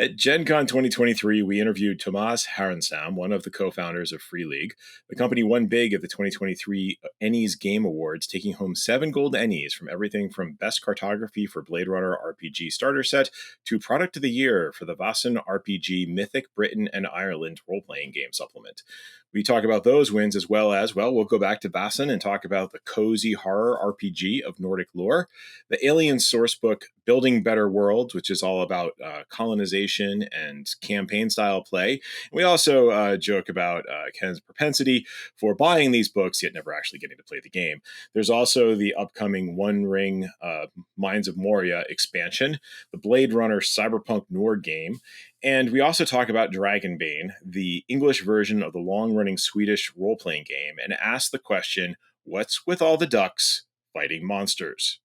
At Gen Con 2023, we interviewed Tomas Harenstam, one of the co-founders of Free League. The company won big at the 2023 Ennies Game Awards, taking home 7 gold Ennies from everything from Best Cartography for Bladerunner RPG Starter Set to Product of the Year for the Vaesen RPG Mythic Britain and Ireland role-playing game supplement. We talk about those wins as well as, we'll go back to Vaesen and talk about the cozy horror RPG of Nordic lore, the Alien sourcebook Building Better Worlds, which is all about colonization and campaign-style play. We also joke about Ken's propensity for buying these books, yet never actually getting to play the game. There's also the upcoming One Ring Mines of Moria expansion, the Bladerunner cyberpunk noir game, and we also talk about Dragonbane, the English version of the long-running Swedish role-playing game, and ask the question, what's with all the ducks fighting monsters?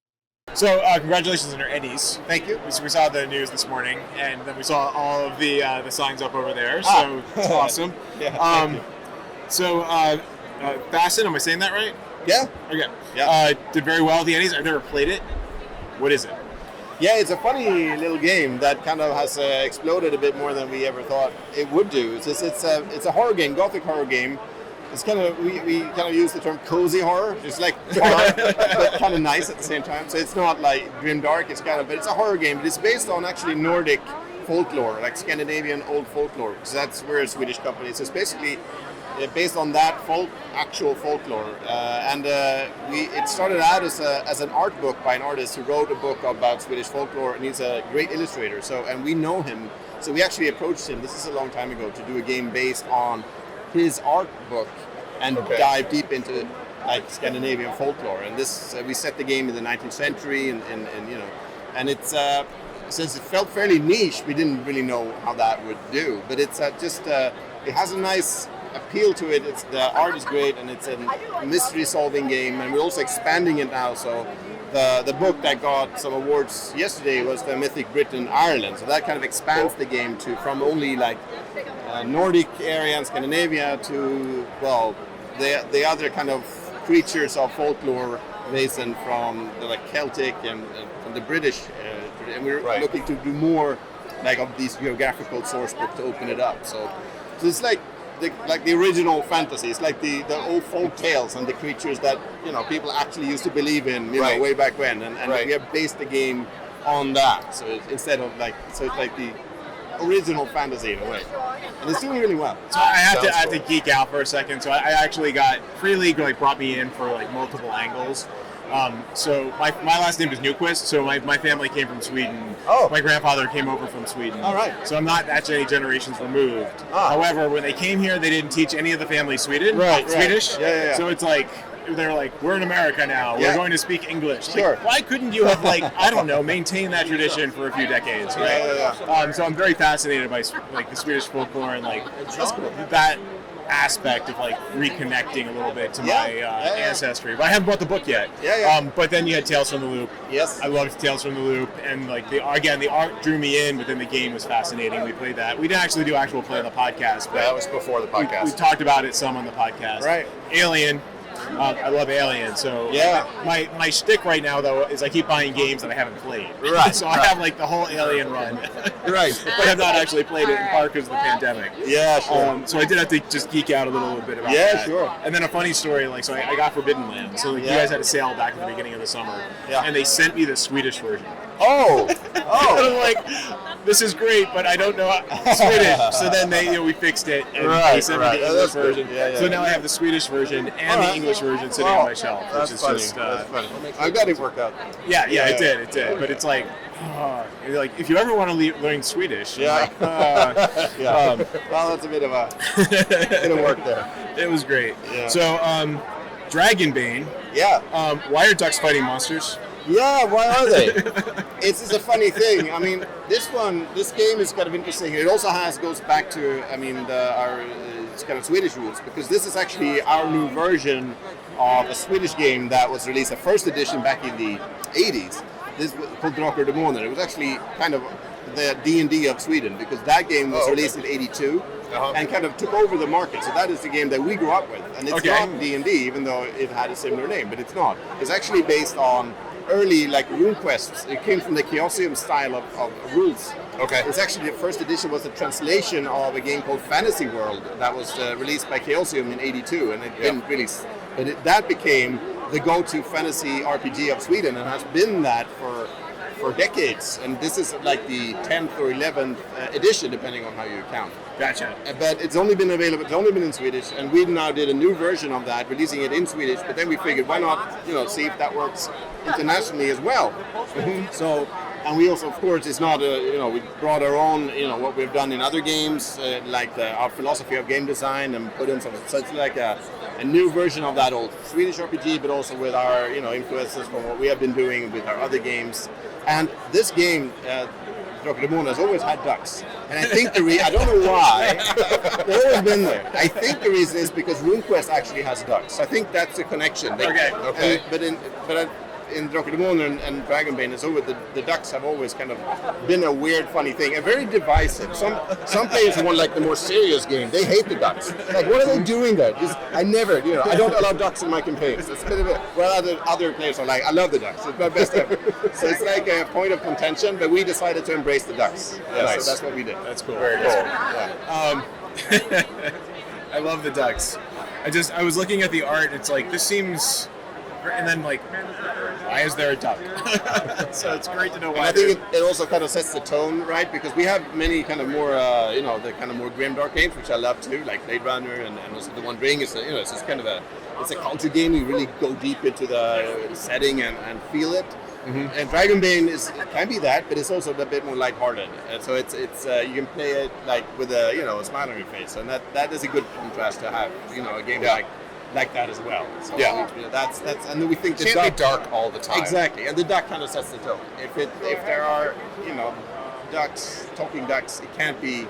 So, congratulations on your Ennies. Thank you. We saw the news this morning, and then we saw all of the signs up over there, so it's awesome. Yeah, thank you. So, Vaesen, am I saying that right? Yeah. Okay. Yeah. Did very well at the Ennies. I've never played it. What is it? Yeah, it's a funny little game that kind of has exploded a bit more than we ever thought it would do. It's a horror game, gothic horror game. It's kind of we kind of use the term cozy horror. It's like horror, but kind of nice at the same time. So it's not like grimdark. But it's a horror game. But it's based on actually Nordic folklore, like Scandinavian old folklore. Because we're a Swedish company. So it's basically based on that actual folklore. It started out as an art book by an artist who wrote a book about Swedish folklore, and he's a great illustrator. And we know him. So we actually approached him. This is a long time ago to do a game based on his art book and dive deep into like Scandinavian folklore. And this we set the game in the 19th century, and it's since it felt fairly niche, we didn't really know how that would do. But it's it has a nice appeal to it. The art is great, and it's a mystery-solving game. And we're also expanding it now. So the book that got some awards yesterday was the Mythic Britain Ireland. So that kind of expands the game from only like Nordic area and Scandinavia to the other kind of creatures of folklore based from the Celtic and from the British, and we're looking to do more like of these geographical source books to open it up. So it's like the original fantasy. It's like the old folk tales and the creatures that people actually used to believe in way back when, and we have based the game on that. So it's like the original fantasy in a way, and it's doing really well. So I have to geek out for a second. So I actually got Free League brought me in for multiple angles. So my last name is Newquist. So my family came from Sweden. Oh. My grandfather came over from Sweden. All right. So I'm not actually any generations removed. However, when they came here, they didn't teach any of the family Swedish. Yeah. So it's they're we're in America now. We're going to speak English. Sure. Why couldn't you have maintain that tradition for a few decades, right? Yeah. So I'm very fascinated by the Swedish folklore and that aspect of reconnecting a little bit to my ancestry. But I haven't bought the book yet. But then you had Tales from the Loop. Yes. I loved Tales from the Loop, and the art drew me in, but then the game was fascinating. We played that. We didn't actually do actual play on the podcast, but that was before the podcast. We talked about it some on the podcast. Right. Alien. I love Alien, so my shtick right now though is I keep buying games that I haven't played. Right. So I have the whole Alien run. Right. But I've not actually played it in part because of the pandemic. Yeah, sure. So I did have to just geek out a little bit about that. Yeah, sure. And then a funny story, so I got Forbidden Land. So you guys had a sale back at the beginning of the summer. Yeah. And they sent me the Swedish version. Oh. And I'm this is great, but I don't know Swedish. So then we fixed it, and they sent me the English version. So now I have the Swedish version and the English version sitting on my shelf, which is funny. just That's funny. I'm glad it worked out. Yeah, it did. But it's if you ever want to learn Swedish, well, that's a bit of work there. It was great. Yeah. So, Dragonbane. Yeah. Why are ducks fighting monsters? Yeah, why are they? It's a funny thing. I mean, this game is kind of interesting. It also goes back to, our kind of Swedish roots, because this is actually our new version of a Swedish game that was released, a first edition back in the 80s. This was called Drakar och Demoner. It was actually kind of the D&D of Sweden, because that game was released in 82 and kind of took over the market. So that is the game that we grew up with. And it's not D&D, even though it had a similar name, but it's not. It's actually based on early rune quests. It came from the Chaosium style of rules Okay. It's actually the first edition was a translation of a game called Fantasy World that was released by Chaosium in '82, and it didn't really. But that became the go-to fantasy RPG of Sweden, and has been that for decades. And this is like the 10th or 11th edition, depending on how you count. Gotcha. But it's only been available. It's only been in Swedish, and we now did a new version of that, releasing it in Swedish. But then we figured, why not, see if that works internationally as well. So, and we also, of course, it's not we brought our own, what we've done in other games, like our philosophy of game design, and put in some. So it's like a new version of that old Swedish RPG, but also with our, influences from what we have been doing with our other games. And this game, Bladerunner, has always had ducks. And I think I don't know why, they've always been there. I think the reason is because RuneQuest actually has ducks. I think that's a connection. Okay. But in Bladerunner and Dragonbane, it's over. The ducks have always kind of been a weird, funny thing, and very divisive. Some players who want like the more serious game, they hate the ducks. Like, what are they doing there? I don't allow ducks in my campaigns. It's a bit of a, other players are like, I love the ducks. It's my best ever. So it's like a point of contention, but we decided to embrace the ducks. Yeah, nice. So that's what we did. That's cool. Very cool. Yeah. I love the ducks. I was looking at the art. It's like, this seems, and then like, why is there a duck? So it's great to know why. And I think it also kind of sets the tone, right? Because we have many kind of more, the kind of more grimdark games, which I love too, like Bladerunner and also the One Ring. It's just kind of it's a culture game. You really go deep into the setting and feel it. Mm-hmm. And Dragonbane can be that, but it's also a bit more lighthearted. And so it's you can play it like with a smile on your face, and that is a good contrast to have a game like that as well. So that's and we think it can't be dark all the time. Exactly, and the duck kind of sets the tone. If there are talking ducks, it can't be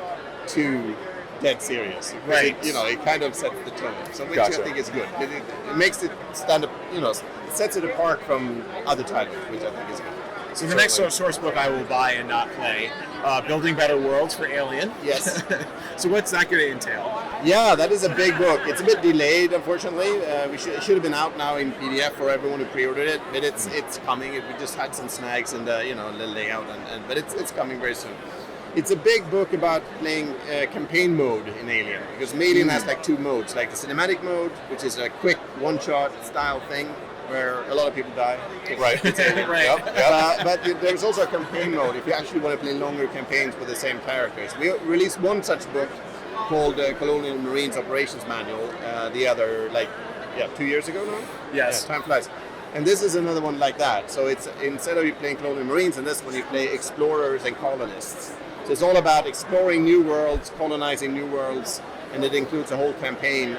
too dead serious. Right. It kind of sets the tone. So which Gotcha. I think is good. It makes it stand up. It sets it apart from other titles, which I think is good. So the next source book I will buy and not play, Building Better Worlds for Alien. Yes. So what's that going to entail? Yeah, that is a big book. It's a bit delayed, unfortunately. It should have been out now in PDF for everyone who pre-ordered it, but it's coming. We just had some snags in the the layout, but it's coming very soon. It's a big book about playing campaign mode in Alien, because Alien has like two modes, like the cinematic mode, which is a quick one-shot style thing, where a lot of people die. Right. Right. Yep. But there's also a campaign mode if you actually want to play longer campaigns with the same characters. We released one such book called Colonial Marines Operations Manual the other 2 years ago now. Yes. Yeah, time flies. And this is another one like that. So it's instead of you playing Colonial Marines, in this one you play explorers and colonists. So it's all about exploring new worlds, colonizing new worlds, and it includes a whole campaign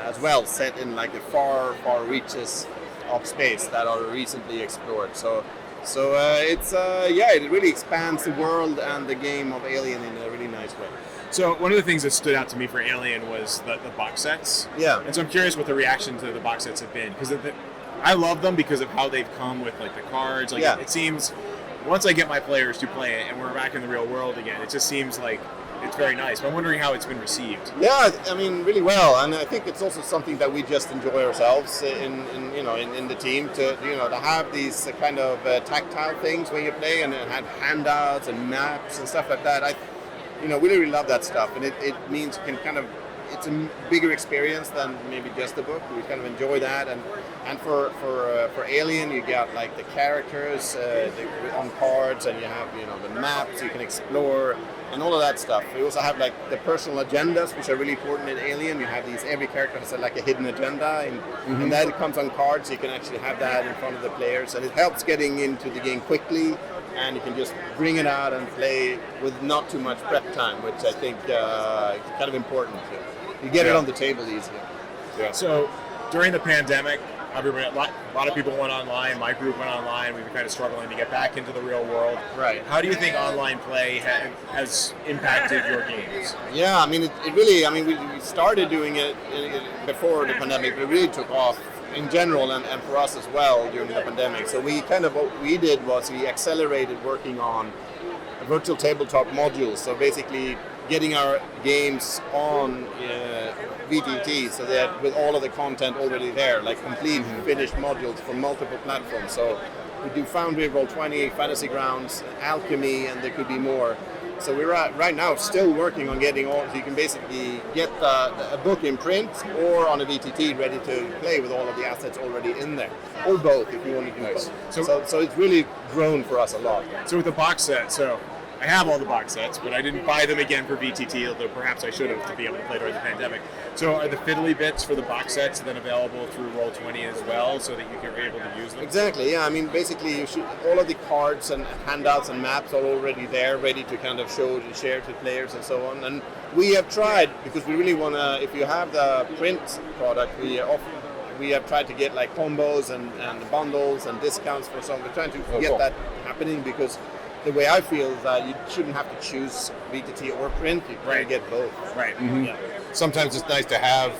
as well, set in like the far, far reaches of space that are recently explored. So it really expands the world and the game of Alien in a really nice way. So one of the things that stood out to me for Alien was the box sets. Yeah. And so I'm curious what the reaction to the box sets have been, because I love them because of how they've come with like the cards. It seems, once I get my players to play it and we're back in the real world again, it just seems like it's very nice. But I'm wondering how it's been received. Yeah, I mean, really well, and I think it's also something that we just enjoy ourselves in the team to have these kind of tactile things when you play, and have handouts and maps and stuff like that. We really love that stuff, and it means you can kind of, it's a bigger experience than maybe just a book. We kind of enjoy that, and for Alien, you got like the characters on cards, and you have the maps you can explore and all of that stuff. We also have like the personal agendas, which are really important in Alien. You have these, every character has like a hidden agenda, and that comes on cards. So you can actually have that in front of the players, and it helps getting into the game quickly. And you can just bring it out and play with not too much prep time, which I think is kind of important. You get it on the table easier. Yeah. So during the pandemic, a lot of people went online. My group went online. We were kind of struggling to get back into the real world. Right. How do you think online play has impacted your games? Yeah, I mean, it really, we started doing it before the pandemic, but it really took off in general and for us as well during the pandemic. So what we did was we accelerated working on virtual tabletop modules. So basically getting our games on VTT, so that with all of the content already there, like complete finished modules for multiple platforms. So we do Foundry, Roll20, Fantasy Grounds, Alchemy, and there could be more. So we're right now still working on getting all. So you can basically get a book in print or on a VTT ready to play with all of the assets already in there, or both if you want to do both. So it's really grown for us a lot. So with the box set, so I have all the box sets, but I didn't buy them again for VTT, although perhaps I should have to be able to play during the pandemic. So are the fiddly bits for the box sets then available through Roll20 as well, so that you can be able to use them? Exactly, yeah. I mean, basically, all of the cards and handouts and maps are already there, ready to kind of show and share to players and so on. And we have tried, because we really want to, if you have the print product, we have tried to get like combos and bundles and discounts for some. We're trying to get that happening, because the way I feel is that you shouldn't have to choose VTT or print. You can get both. Right. Mm-hmm. Yeah. Sometimes it's nice to have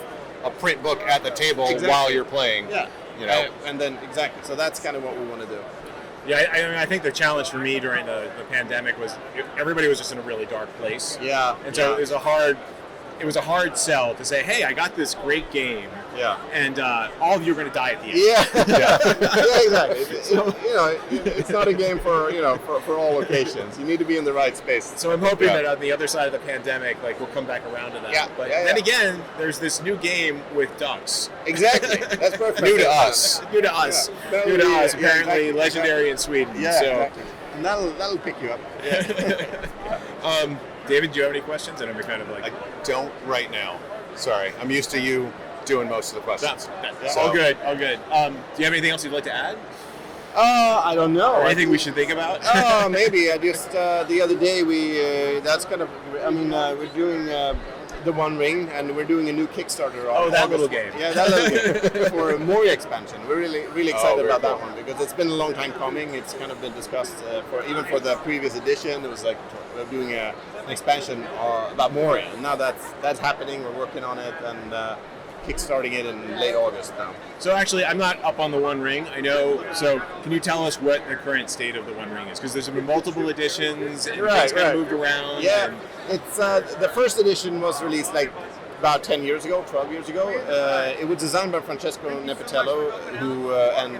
a print book at the table while you're playing. Yeah. You know. And then exactly. So that's kind of what we want to do. Yeah, I mean, I think the challenge for me during the pandemic was everybody was just in a really dark place. Yeah. And so it was a hard sell to say, hey, I got this great game. Yeah. And all of you are going to die at the end. Yeah, exactly. It's not a game for for all occasions. You need to be in the right space. So I'm hoping that on the other side of the pandemic, like we'll come back around to that. Yeah. But then again, there's this new game with ducks. Exactly. That's perfect. New to us. New to us. Yeah. New to us. Yeah, Apparently exactly. legendary in Sweden. Yeah. So, Exactly. And that'll pick you up. David, do you have any questions? And I'm kind of like, I don't right now. Sorry, I'm used to you doing most of the questions. that's all good. All good. Do you have anything else you'd like to add? I don't know. Or anything we should think about? Maybe. I just the other day that's kind of. I mean, we're doing the One Ring, and we're doing a new Kickstarter. Oh, that August. little game. Yeah, that little game for a Moria expansion. We're really excited very about that cool. one, because it's been a long time coming. It's kind of been discussed for the previous edition. It was like we're doing an expansion about Moria, and now that's happening. We're working on it and kickstarting it in late August now. So actually, I'm not up on the One Ring. I know. So can you tell us what the current state of the One Ring is? Because there's been multiple editions and things kind of moved around. Yeah, and it's the first edition was released like about 12 years ago. It was designed by Francesco Nepitello, who and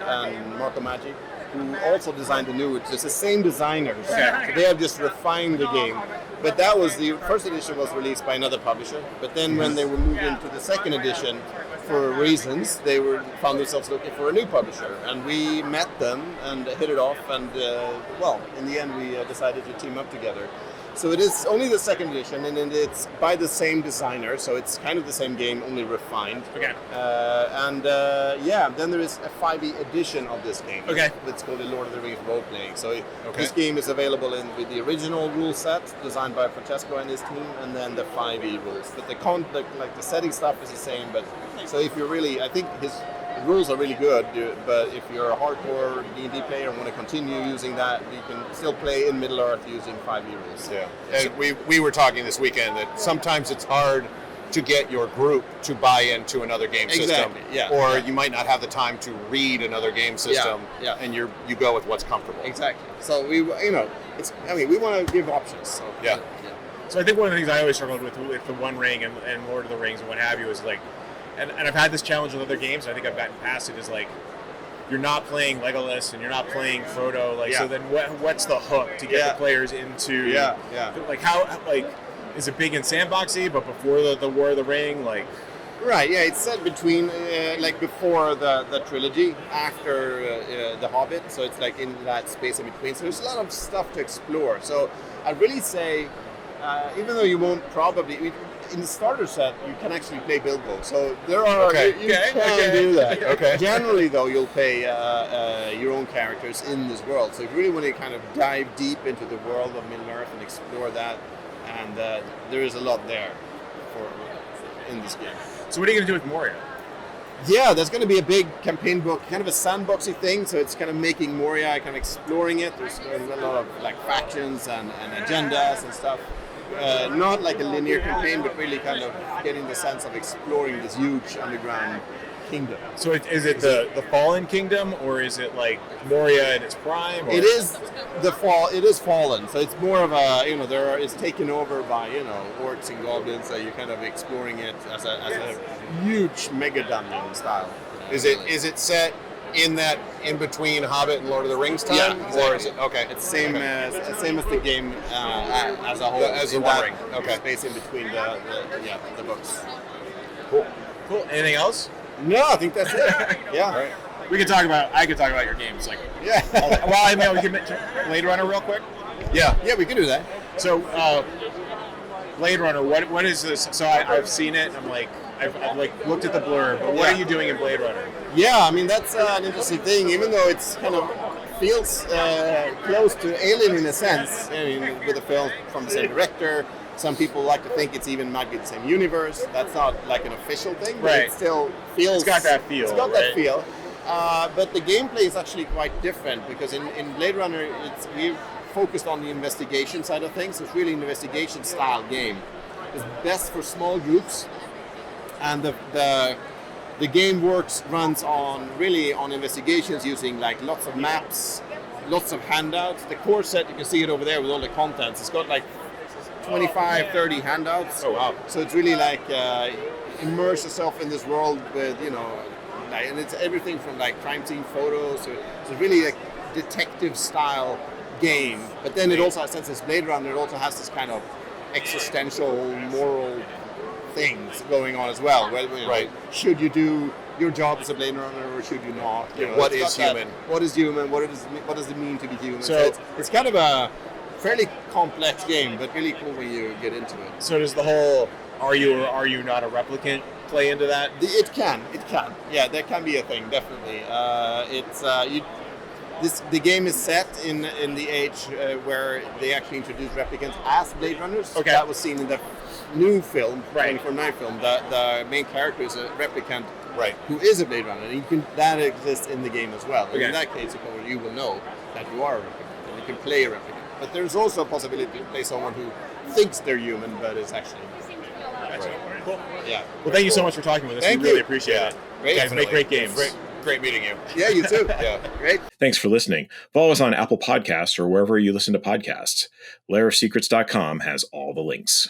Marco Maggi, who also designed the new. It's the same designers. Okay. So they have just refined the game. But that was the first edition was released by another publisher. But then when they were moved into the second edition, for reasons, they found themselves looking for a new publisher, and we met them and hit it off. And in the end, we decided to team up together. So it is only the second edition, and it's by the same designer, so it's kind of the same game, only refined. Okay. Then there is a 5e edition of this game. Okay. It's called the Lord of the Rings role-playing. So this game is available with the original rule set, designed by Francesco and his team, and then the 5e rules. But the setting stuff is the same, but so if you're really, I think his rules are really good, but if you're a hardcore D&D player and want to continue using that, you can still play in Middle-earth using 5e rules. Yeah, and we were talking this weekend that sometimes it's hard to get your group to buy into another game system, Exactly, yeah, or yeah. you might not have the time to read another game system, yeah. and you go with what's comfortable. Exactly. So we want to give options. So, Yeah. So I think one of the things I always struggled with the One Ring and Lord of the Rings and what have you is like, and I've had this challenge with other games, and I think I've gotten past it, is like, you're not playing Legolas and you're not playing Frodo, like, so then what's the hook to get the players into, like, how, like, is it big and sandboxy, but before the War of the Ring, like... Right, yeah, it's set between, like, before the trilogy, after The Hobbit, so it's like in that space in between, so there's a lot of stuff to explore. So I'd really say, even though you won't probably... In the starter set, you can actually play Bilbo. So there are you can do that. Okay. Generally, though, you'll play your own characters in this world. So if you really want to kind of dive deep into the world of Middle-earth and explore that, and there is a lot there in this game. So what are you going to do with Moria? Yeah, there's going to be a big campaign book, kind of a sandboxy thing. So it's kind of making Moria, kind of exploring it. There's a lot of like factions and agendas and stuff. Not like a linear campaign, but really kind of getting the sense of exploring this huge underground kingdom. So is it the Fallen Kingdom, or is it like Moria in its prime? Or? It is It is fallen, so it's more of a it's taken over by orcs and goblins. So you're kind of exploring it as a huge mega dungeon style. Is it set in that in between Hobbit and Lord of the Rings time? Yeah, exactly. Or is it okay? It's same as the game as a whole. As the in One that Ring. Okay. Space in between the books. Cool. Anything else? No, I think that's it. Yeah. All right. I could talk about your games. Like, Yeah. well, I mean, we can mention Blade Runner real quick. Yeah. Yeah, we can do that. So, Blade Runner, what is this? So I've seen it. I'm like, I've like looked at the blurb. But what are you doing in Blade Runner? Yeah, I mean that's an interesting thing. Even though it's kind of feels close to Alien in a sense. I mean, with a film from the same director. Some people like to think it's even might be the same universe. That's not like an official thing, but Right. it still feels. It's got that feel. It's got right? that feel. But the gameplay is actually quite different because in Blade Runner, we focused on the investigation side of things. It's really an investigation style game. It's best for small groups, and the game runs on investigations using like lots of maps, lots of handouts. The core set, you can see it over there with all the contents. It's got like 25, 30 handouts. Oh wow! So it's really like immerse yourself in this world with, and it's everything from like crime scene photos. So it's really like detective style game. But then it also, since it's Blade Runner, it also has this kind of existential, moral things going on as well. Right. Should you do your job as a Blade Runner or should you not? What it's is got human? What is human? What does it mean to be human? So it's kind of a fairly complex game, but really cool when you get into it. So does the whole "are you or are you not a replicant" play into that? It can. Yeah, that can be a thing, definitely. The game is set in the age where they actually introduced replicants as Blade Runners. Okay. That was seen in the new film, Right. 24/9 film. The main character is a replicant Right. who is a Blade Runner. And that exists in the game as well. And Okay. in that case, you will know that you are a replicant, and you can play a replicant. But there's also a possibility to play someone who thinks they're human, but is actually Gotcha. Cool. yeah. Well, thank you so much for talking with us. Thank we really you. appreciate Yeah. it. Great. You guys make great games. Great meeting you. Yeah, you too. Yeah. Great. Thanks for listening. Follow us on Apple Podcasts or wherever you listen to podcasts. LairofSecrets.com has all the links.